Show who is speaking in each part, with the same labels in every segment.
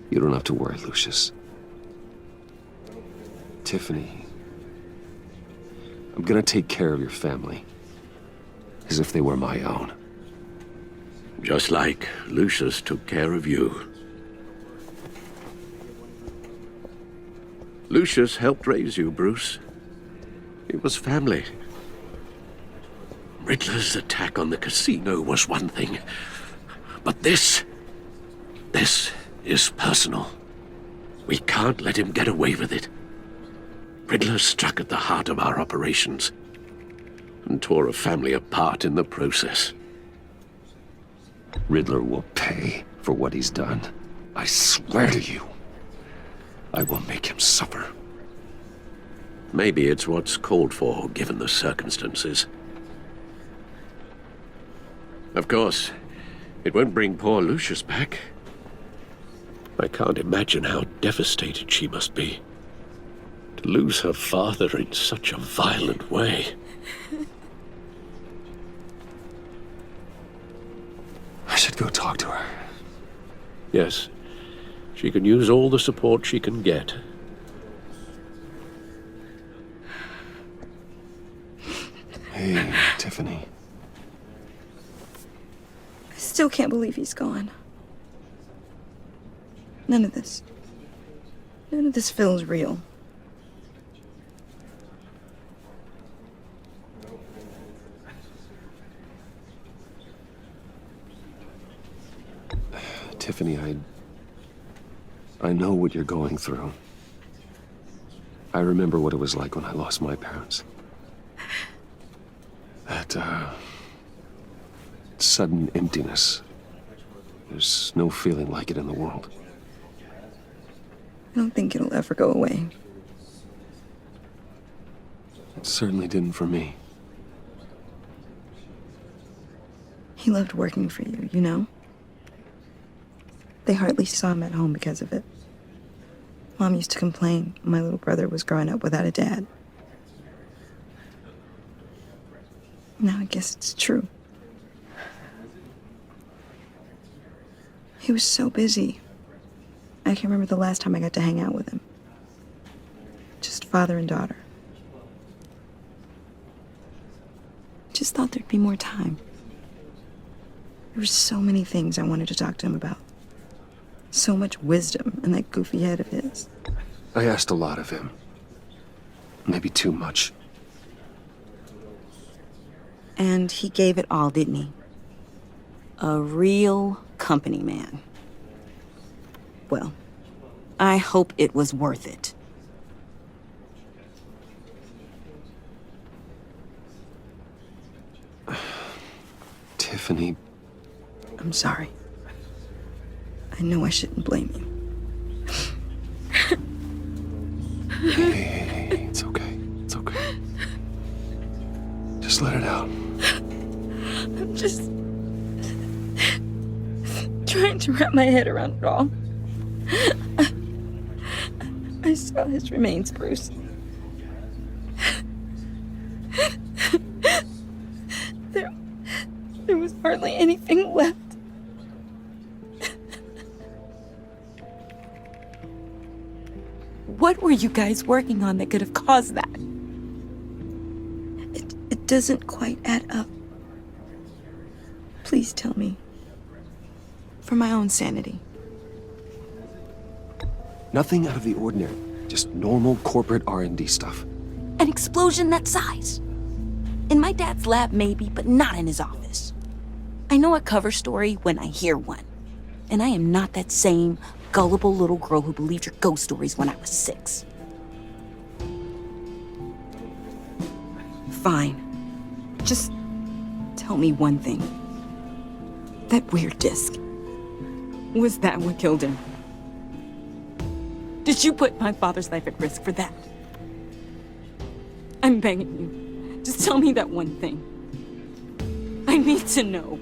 Speaker 1: You don't have to worry, Lucius. Tiffany, I'm gonna take care of your family. As if they were my own.
Speaker 2: Just like Lucius took care of you. Lucius helped raise you, Bruce. It was family. Riddler's attack on the casino was one thing. But this is personal. We can't let him get away with it. Riddler struck at the heart of our operations and tore a family apart in the process.
Speaker 1: Riddler will pay for what he's done. I swear to you, I will make him suffer.
Speaker 2: Maybe it's what's called for, given the circumstances. Of course, it won't bring poor Lucius back. I can't imagine how devastated she must be. To lose her father in such a violent way.
Speaker 1: I should go talk to her.
Speaker 2: Yes, she can use all the support she can get.
Speaker 1: Hey, Tiffany.
Speaker 3: I still can't believe he's gone. None of this feels real.
Speaker 1: Tiffany, I know what you're going through. I remember what it was like when I lost my parents. That, sudden emptiness. There's no feeling like it in the world.
Speaker 3: I don't think it'll ever go away.
Speaker 1: It certainly didn't for me.
Speaker 3: He loved working for you, you know? They hardly saw him at home because of it. Mom used to complain my little brother was growing up without a dad. Now I guess it's true. He was so busy. I can't remember the last time I got to hang out with him. Just father and daughter. Just thought there'd be more time. There were so many things I wanted to talk to him about. So much wisdom in that goofy head of his.
Speaker 1: I asked a lot of him. Maybe too much.
Speaker 4: And he gave it all, didn't he? A real company man. Well, I hope it was worth it.
Speaker 1: Tiffany.
Speaker 3: I'm sorry. I know I shouldn't blame you.
Speaker 1: Hey, it's okay. It's okay. Just let it out.
Speaker 3: I'm just trying to wrap my head around it all. I saw his remains, Bruce. There was hardly anything left.
Speaker 4: What were you guys working on that could have caused that?
Speaker 3: It doesn't quite add up. Please tell me. For my own sanity.
Speaker 1: Nothing out of the ordinary. Just normal corporate R&D stuff.
Speaker 4: An explosion that size. In my dad's lab, maybe, but not in his office. I know a cover story when I hear one. And I am not that same gullible little girl who believed your ghost stories when I was 6. Fine. Just tell me one thing. That weird disc. Was that what killed him? Did you put my father's life at risk for that? I'm begging you. Just tell me that one thing. I need to know.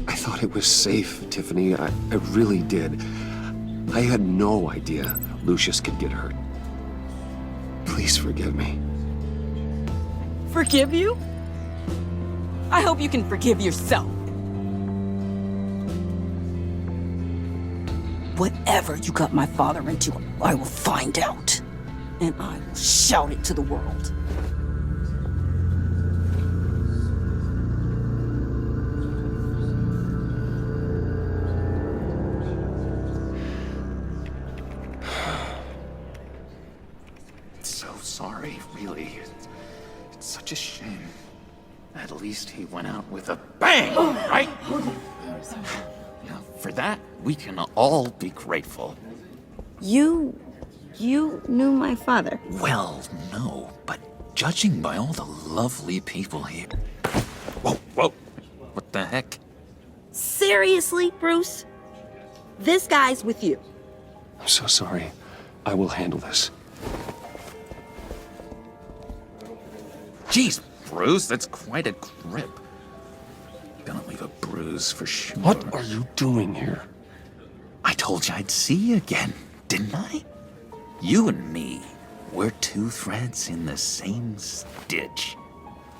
Speaker 1: I thought it was safe, Tiffany. I really did. I had no idea Lucius could get hurt. Please forgive me.
Speaker 4: Forgive you? I hope you can forgive yourself. Whatever you got my father into, I will find out. And I will shout it to the world.
Speaker 5: So sorry, really. It's such a shame. At least he went out with a bang, right? Now, for that, we can all be grateful.
Speaker 3: You knew my father.
Speaker 5: Well, no, but judging by all the lovely people here... Whoa, whoa! What the heck?
Speaker 4: Seriously, Bruce? This guy's with you.
Speaker 1: I'm so sorry. I will handle this.
Speaker 5: Jeez, Bruce, that's quite a grip. Gonna leave a bruise for sure.
Speaker 1: What are you doing here?
Speaker 5: I told you I'd see you again, didn't I? You and me, we're two threads in the same stitch.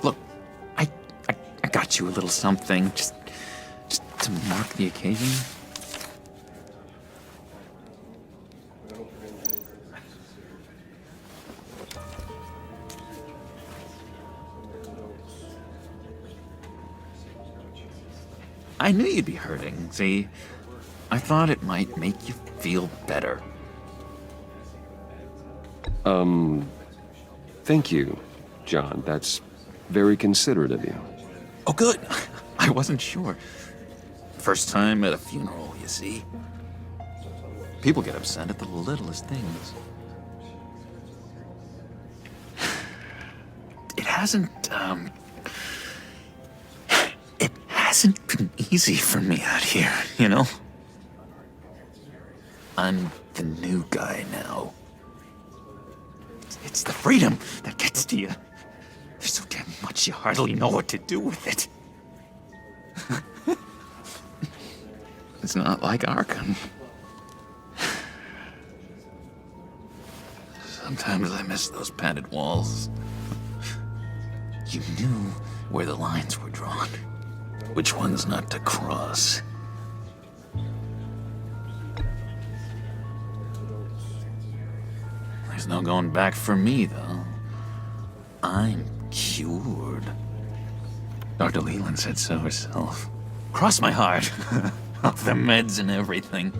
Speaker 5: Look, I got you a little something, just to mark the occasion. I knew you'd be hurting, see? I thought it might make you feel better.
Speaker 1: Thank you, John. That's very considerate of you.
Speaker 5: Oh, good. I wasn't sure. First time at a funeral, you see. People get upset at the littlest things. It hasn't been easy for me out here, you know? I'm the new guy now. It's the freedom that gets to you. There's so damn much you hardly know what to do with it. It's not like Arkham. Sometimes I miss those padded walls. You knew where the lines were drawn. Which ones not to cross. There's no going back for me, though. I'm cured. Dr. Leland said so herself. Cross my heart. Off the meds and everything.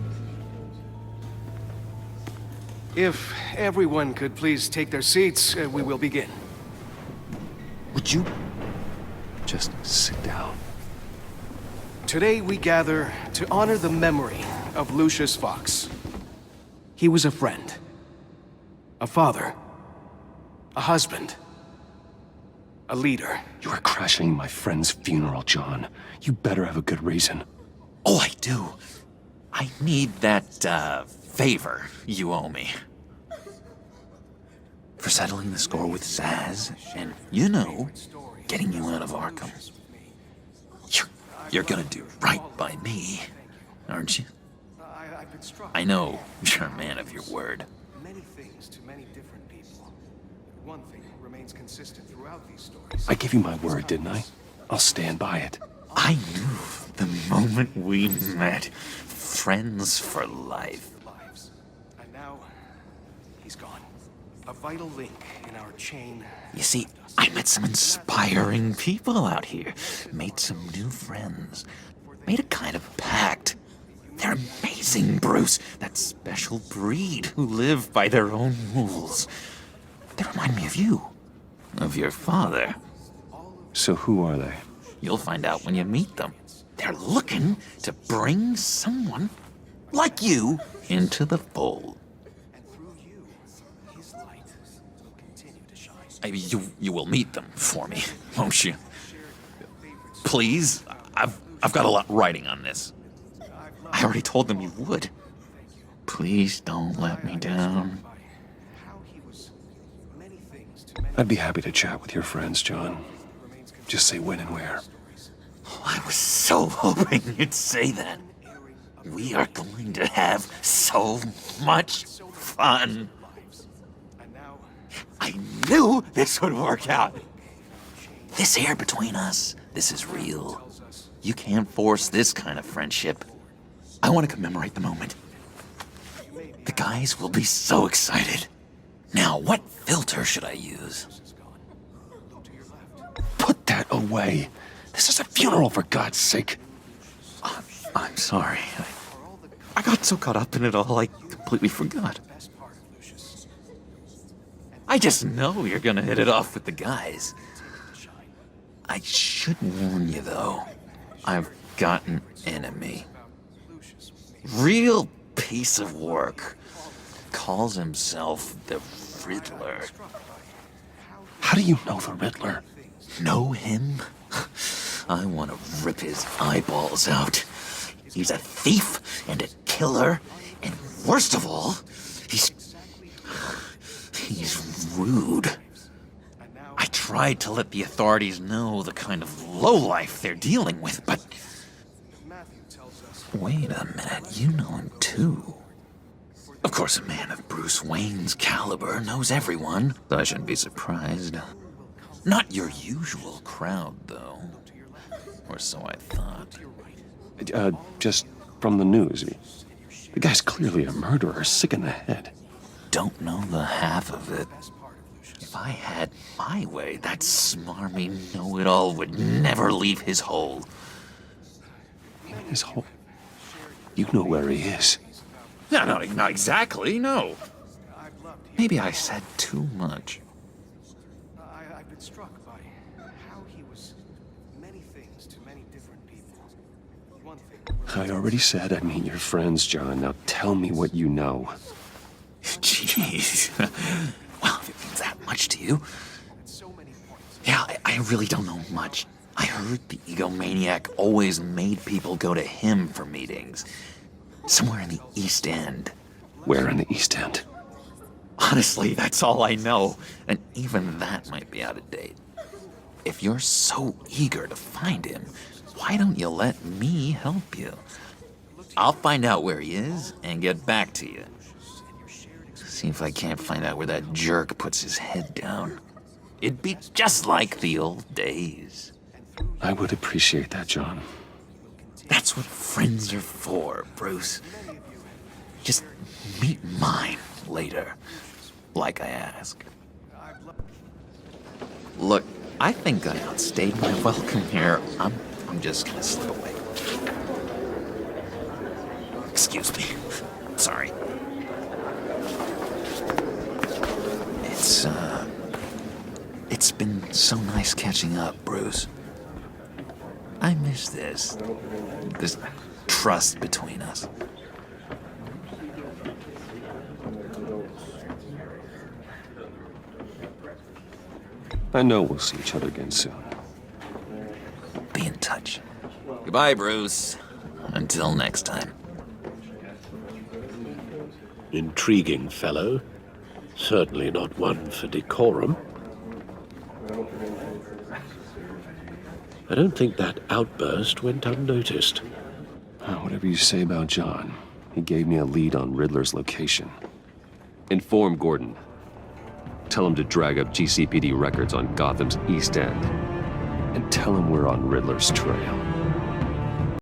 Speaker 6: If everyone could please take their seats, we will begin.
Speaker 1: Would you just sit down?
Speaker 6: Today we gather to honor the memory of Lucius Fox. He was a friend, a father, a husband, a leader.
Speaker 1: You are crashing my friend's funeral, John. You better have a good reason.
Speaker 5: Oh, I do. I need that, favor you owe me. For settling the score with Zaz, and, you know, getting you out of Arkham. You're gonna do right by me, aren't you? I know you're a man of your word.
Speaker 6: Many things to many different people. One thing remains consistent throughout these stories.
Speaker 1: I gave you my word, didn't I? I'll stand by it.
Speaker 5: I knew the moment we met. Friends for life.
Speaker 6: Lives. And now, he's gone. A vital link in our chain.
Speaker 5: You see, I met some inspiring people out here. Made some new friends. Made a kind of pact. They're amazing, Bruce. That special breed who live by their own rules. They remind me of you. Of your father.
Speaker 1: So who are they?
Speaker 5: You'll find out when you meet them. They're looking to bring someone like you into the fold.
Speaker 6: And through you, his light will continue to shine.
Speaker 5: You will meet them for me, won't you? Please? I've got a lot writing on this. I already told them you would. Please don't let me down.
Speaker 6: How he was many things to many.
Speaker 1: I'd be happy to chat with your friends, John. Just say when and where.
Speaker 5: I was so hoping you'd say that. We are going to have so much fun.
Speaker 6: And now,
Speaker 5: I knew this would work out. This air between us, this is real. You can't force this kind of friendship. I want to commemorate the moment. The guys will be so excited. Now, what filter should I use?
Speaker 1: Put that away. This is a funeral, for God's sake.
Speaker 5: I'm sorry. I got so caught up in it all, I completely forgot. I just know you're gonna hit it off with the guys. I should warn you, though. I've got an enemy. Real piece of work. Calls himself the Riddler.
Speaker 1: How do you know the Riddler?
Speaker 5: Know him? I want to rip his eyeballs out. He's a thief and a killer, and worst of all, he's rude. I tried to let the authorities know the kind of lowlife they're dealing with, but... Wait a minute, you know him too. Of course, a man of Bruce Wayne's caliber knows everyone, so I shouldn't be surprised. Not your usual crowd, though. Or so I thought.
Speaker 1: Just from the news. The guy's clearly a murderer, sick in the head.
Speaker 5: Don't know the half of it. If I had my way, that smarmy know-it-all would never leave his hole.
Speaker 1: His hole? You know where he is.
Speaker 5: No, not exactly, no. Maybe I said too much.
Speaker 6: I've been struck by how he was many things to many different people. One thing...
Speaker 1: I already said I'd meet your friends, John. Now tell me what you know.
Speaker 5: Jeez. Well, if it means that much to you. Yeah, I really don't know much. I heard the egomaniac always made people go to him for meetings. Somewhere in the East End.
Speaker 1: Where in the East End?
Speaker 5: Honestly, that's all I know. And even that might be out of date. If you're so eager to find him, why don't you let me help you? I'll find out where he is and get back to you. See if I can't find out where that jerk puts his head down. It'd be just like the old days.
Speaker 1: I would appreciate that, John.
Speaker 5: That's what friends are for, Bruce. Just meet mine later, like I asked. Look, I think I outstayed my welcome here. I'm just gonna slip away. Excuse me. Sorry. It's been so nice catching up, Bruce. I miss this trust between us.
Speaker 1: I know we'll see each other again soon.
Speaker 5: Be in touch. Goodbye, Bruce. Until next time.
Speaker 2: Intriguing fellow. Certainly not one for decorum. I don't think that outburst went unnoticed.
Speaker 1: Whatever you say about John, he gave me a lead on Riddler's location. Inform Gordon. Tell him to drag up GCPD records on Gotham's East End. And tell him we're on Riddler's trail.